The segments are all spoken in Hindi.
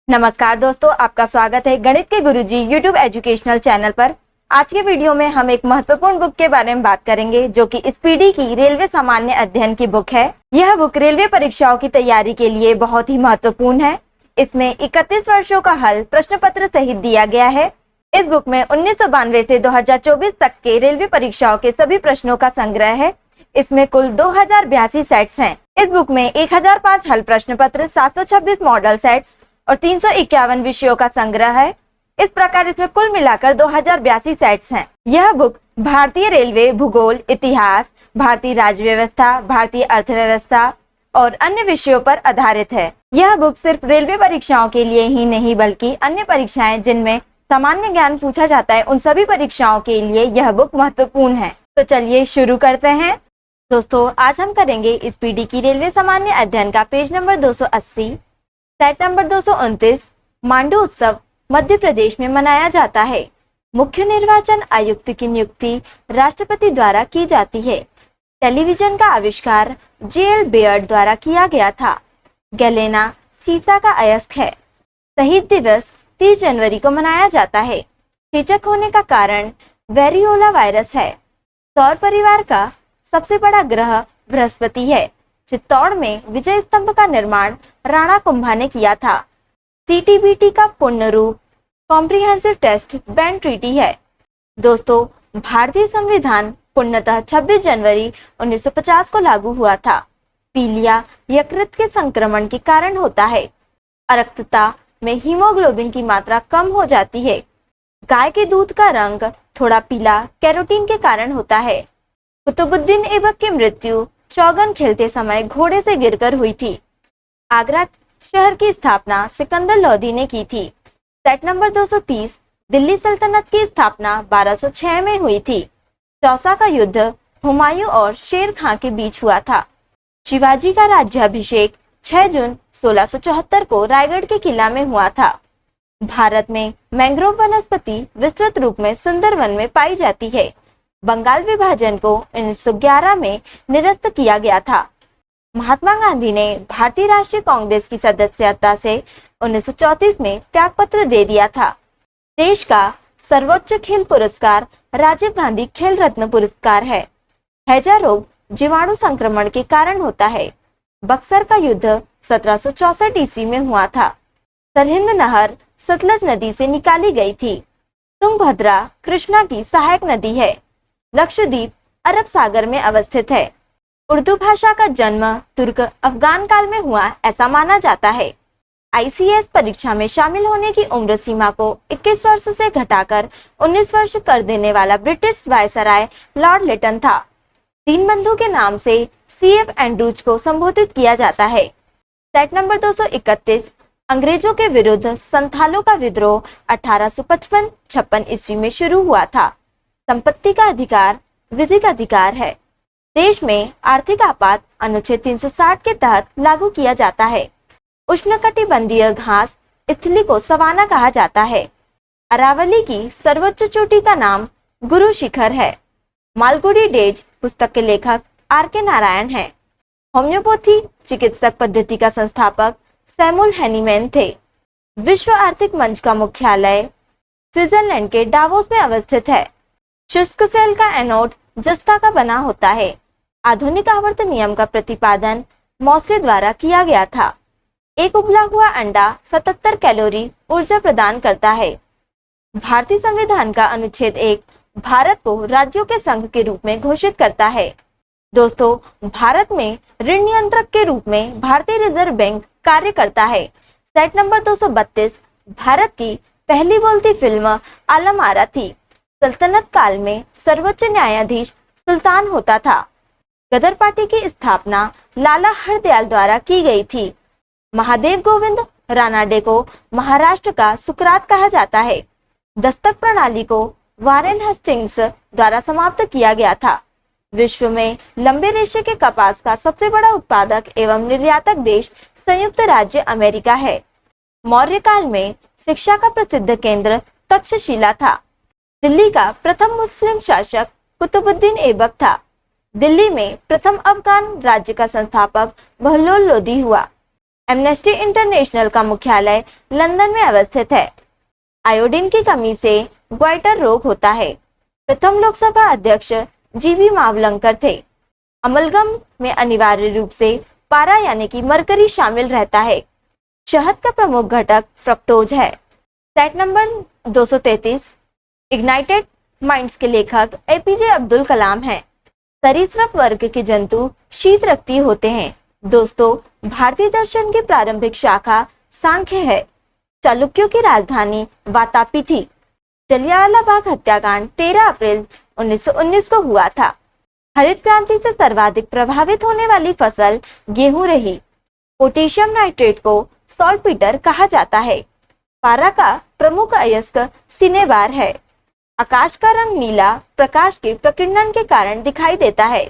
नमस्कार दोस्तों, आपका स्वागत है गणित के गुरुजी यूट्यूब एजुकेशनल चैनल पर। आज के वीडियो में हम एक महत्वपूर्ण बुक के बारे में बात करेंगे जो कि स्पीडी की रेलवे सामान्य अध्ययन की बुक है। यह बुक रेलवे परीक्षाओं की तैयारी के लिए बहुत ही महत्वपूर्ण है। इसमें 31 वर्षों का हल प्रश्न पत्र सहित दिया गया है। इस बुक में 1992 से 2024 तक के रेलवे परीक्षाओं के सभी प्रश्नों का संग्रह है। इसमें कुल 2082 सेट्स हैं। इस बुक में 1005 हल प्रश्न पत्र, 726 मॉडल सेट्स और 351 विषयों का संग्रह है। इस प्रकार इसमें कुल मिलाकर 2082 सेट्स हैं। यह बुक भारतीय रेलवे, भूगोल, इतिहास, भारतीय राज्य व्यवस्था, भारतीय अर्थव्यवस्था और अन्य विषयों पर आधारित है। यह बुक सिर्फ रेलवे परीक्षाओं के लिए ही नहीं बल्कि अन्य परीक्षाएं जिनमें सामान्य ज्ञान पूछा जाता है उन सभी परीक्षाओं के लिए यह बुक महत्वपूर्ण है। तो चलिए शुरू करते हैं। दोस्तों, आज हम करेंगे स्पीडी की रेलवे सामान्य अध्ययन का page number 280। Set number 229। Mandu उत्सव मध्य प्रदेश में मनाया जाता है। मुख्य निर्वाचन आयुक्त की नियुक्ति राष्ट्रपति द्वारा की जाती है। टेलीविजन का आविष्कार जे.एल. बेयर्ड द्वारा किया गया था। गैलेना सीसा का अयस्क है। शहीद दिवस 30 जनवरी को मनाया जाता है। चेचक होने का कारण वेरियोला वायरस है। सौर परिवार का सबसे बड़ा ग्रह बृहस्पति है। चित्तौड़ में विजय स्तंभ का निर्माण राणा कुंभा ने किया था। सीटीबीटी का पूर्ण रूप कॉम्प्रिहेंसिव टेस्ट बैंड ट्रीटी है। दोस्तों, भारतीय संविधान पूर्णतः 26 जनवरी 1950 को लागू हुआ था। पीलिया यकृत के संक्रमण के कारण होता है। अरक्तता में हीमोग्लोबिन की मात्रा कम हो जाती है। गाय के दूध का रंग थोड़ा पीला कैरोटीन के कारण होता है। कुतुबुद्दीन ऐबक की मृत्यु चौगन खेलते समय घोड़े से गिरकर हुई थी। आगरा शहर की स्थापना सिकंदर लोदी ने की थी। Set number 230। दिल्ली सल्तनत की स्थापना 1206 में हुई थी। चौसा का युद्ध हुमायूं और शेर खां के बीच हुआ था। शिवाजी का राज्याभिषेक 6 जून 1674 को रायगढ़ के किला में हुआ था। भारत में मैंग्रोव वनस्पति विस्तृत रूप में सुंदरवन में पाई जाती है। बंगाल विभाजन को 1911 में निरस्त किया गया था। महात्मा गांधी ने भारतीय राष्ट्रीय कांग्रेस की सदस्यता से 1934 में त्यागपत्र दे दिया था। देश का सर्वोच्च खेल पुरस्कार राजीव गांधी खेल रत्न पुरस्कार है। हैजा रोग जीवाणु संक्रमण के कारण होता है। बक्सर का युद्ध 1764 ईस्वी में हुआ था। सरहिंद नहर सतलज नदी से निकाली गई थी। तुंगभद्रा कृष्णा की सहायक नदी है। लक्षद्वीप अरब सागर में अवस्थित है। उर्दू भाषा का जन्म तुर्क अफगान काल में हुआ ऐसा माना जाता है। आईसीएस परीक्षा में शामिल होने की उम्र सीमा को 21 वर्ष से घटाकर 19 वर्ष कर देने वाला ब्रिटिश वायसराय लॉर्ड लिटन था। दीनबंधु के नाम से सीएफ एंड्रूज को संबोधित किया जाता है। Set number 231। अंग्रेजों के विरुद्ध संथालों का विद्रोह 1855-56 ईस्वी में शुरू हुआ था। संपत्ति का अधिकार विधिक अधिकार है। देश में आर्थिक आपात अनुच्छेद 360 के तहत लागू किया जाता है। उष्णकटिबंधीय घास स्थली को सवाना कहा जाता है। अरावली की सर्वोच्च चोटी का नाम गुरु शिखर है। मालगुडी डेज पुस्तक के लेखक आर.के. नारायण हैं। होम्योपैथी चिकित्सक पद्धति का संस्थापक सैमुअल हैनीमैन थे। विश्व आर्थिक मंच का मुख्यालय स्विट्जरलैंड के डावोस में अवस्थित है। शुष्क सेल का एनोड जस्ता का बना होता है। आधुनिक आवर्त नियम का प्रतिपादन मॉसले द्वारा किया गया था। एक उबला हुआ अंडा 77 कैलोरी ऊर्जा प्रदान करता है। भारतीय संविधान का अनुच्छेद 1 भारत को राज्यों के संघ के रूप में घोषित करता है। दोस्तों, भारत में ऋण नियंत्रक के रूप में भारतीय रिजर्व बैंक कार्य करता है। Set number 232। भारत की पहली बोलती फिल्म आलम आरा थी। सल्तनत काल में सर्वोच्च न्यायाधीश सुल्तान होता था। गदर पार्टी की स्थापना लाला हरदयाल द्वारा की गई थी। महादेव गोविंद रानाडे को महाराष्ट्र का सुकरात कहा जाता है। दस्तक प्रणाली को वारेन हेस्टिंग्स द्वारा समाप्त किया गया था। विश्व में लंबे रेशे के कपास का सबसे बड़ा उत्पादक एवं निर्यातक देश संयुक्त राज्य अमेरिका है। मौर्य काल में शिक्षा का प्रसिद्ध केंद्र तक्षशिला था। दिल्ली का प्रथम मुस्लिम शासक कुतुबुद्दीन ऐबक था। दिल्ली में प्रथम अफगान राज्य का संस्थापक बहलोल लोदी हुआ। एम्नेस्टी इंटरनेशनल का मुख्यालय लंदन में अवस्थित है। आयोडीन की कमी से ग्वाइटर रोग होता है। प्रथम लोकसभा अध्यक्ष जीवी मावलंकर थे। अमलगम में अनिवार्य रूप से पारा यानी कि मरकरी शामिल रहता है। शहद का प्रमुख घटक फ्रक्टोज है। सेट नंबर 233 इग्नाइटेड माइंड्स के लेखक एपीजे अब्दुल कलाम हैं। सरीसृप वर्ग के जंतु शीत रक्ती होते हैं। दोस्तों, भारतीय दर्शन की प्रारंभिक शाखा सांख्य है। चालुक्यों की राजधानी वातापी थी। जलियांवाला बाग हत्याकांड 13 अप्रैल 1919 को हुआ था। हरित क्रांति से सर्वाधिक प्रभावित होने वाली फसल गेहूं रही। पोटेशियम नाइट्रेट को सॉल्टपीटर कहा जाता है। पारा का प्रमुख अयस्क सिनेबार है। आकाश का रंग नीला प्रकाश के प्रकीर्णन के कारण दिखाई देता है।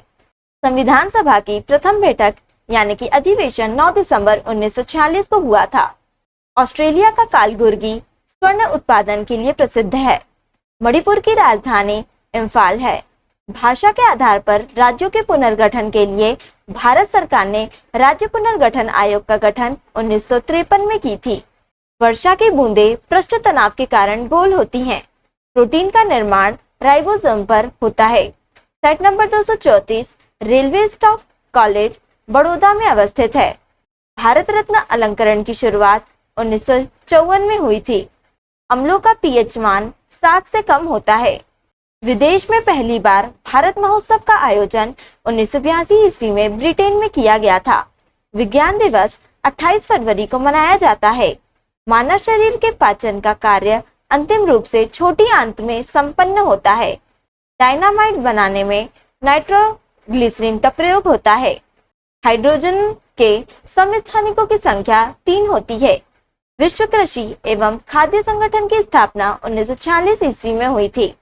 संविधान सभा की प्रथम बैठक यानी कि अधिवेशन 9 दिसंबर 1946 को हुआ था। ऑस्ट्रेलिया का कालगुर्गी स्वर्ण उत्पादन के लिए प्रसिद्ध है। मणिपुर की राजधानी इम्फाल है। भाषा के आधार पर राज्यों के पुनर्गठन के लिए भारत सरकार ने राज्य पुनर्गठन आयोग का गठन 1953 में की थी। वर्षा की बूंदें पृष्ठ तनाव के कारण गोल होती हैं। प्रोटीन का निर्माण राइबोसोम पर होता है। Set number 234 railway staff college Baroda में अवस्थित है। भारत रत्न अलंकरण की शुरुआत 1954 में हुई थी। अम्लों का पीएच मान 7 से कम होता है। विदेश में पहली बार भारत महोत्सव का आयोजन 1982 ईस्वी में ब्रिटेन में किया गया था। विज्ञान दिवस 28 फरवरी को मनाया जाता है। मानव शरीर के पाचन का कार्य अंतिम रूप से छोटी आंत में संपन्न होता है। डायनामाइट बनाने में नाइट्रोग्लिसरीन का प्रयोग होता है। हाइड्रोजन के समस्थानिकों की संख्या 3 होती है। विश्व कृषि एवं खाद्य संगठन की स्थापना 1946 ईस्वी में हुई थी।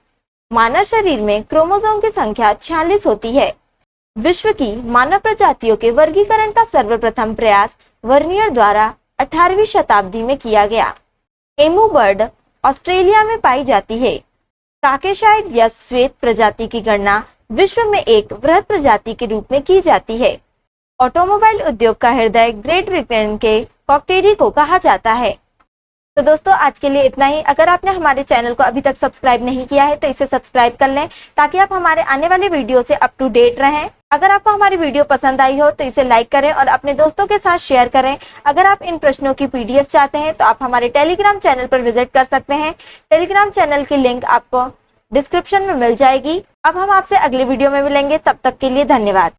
मानव शरीर में क्रोमोसोम की संख्या 46 होती है। विश्व की मानव प्रजातियों के वर्गीकरण का सर्वप्रथम प्रयास वर्नियर द्वारा 18वीं शताब्दी में किया गया। एमू बर्ड ऑस्ट्रेलिया में पाई जाती है। काकेशाइड या श्वेत प्रजाति की गणना विश्व में एक वृहद प्रजाति के रूप में की जाती है। ऑटोमोबाइल उद्योग का हृदय ग्रेट ब्रिटेन के कॉकटेरी को कहा जाता है। तो दोस्तों, आज के लिए इतना ही। अगर आपने हमारे चैनल को अभी तक सब्सक्राइब नहीं किया है तो इसे सब्सक्राइब कर लें ताकि आप हमारे आने वाले वीडियो से अप टू डेट रहें। अगर आपको हमारी वीडियो पसंद आई हो तो इसे लाइक करें और अपने दोस्तों के साथ शेयर करें। अगर आप इन प्रश्नों की पीडीएफ चाहते हैं तो आप हमारे टेलीग्राम चैनल पर विजिट कर सकते हैं। टेलीग्राम चैनल की लिंक आपको डिस्क्रिप्शन में मिल जाएगी। अब हम आपसे अगले वीडियो में मिलेंगे, तब तक के लिए धन्यवाद।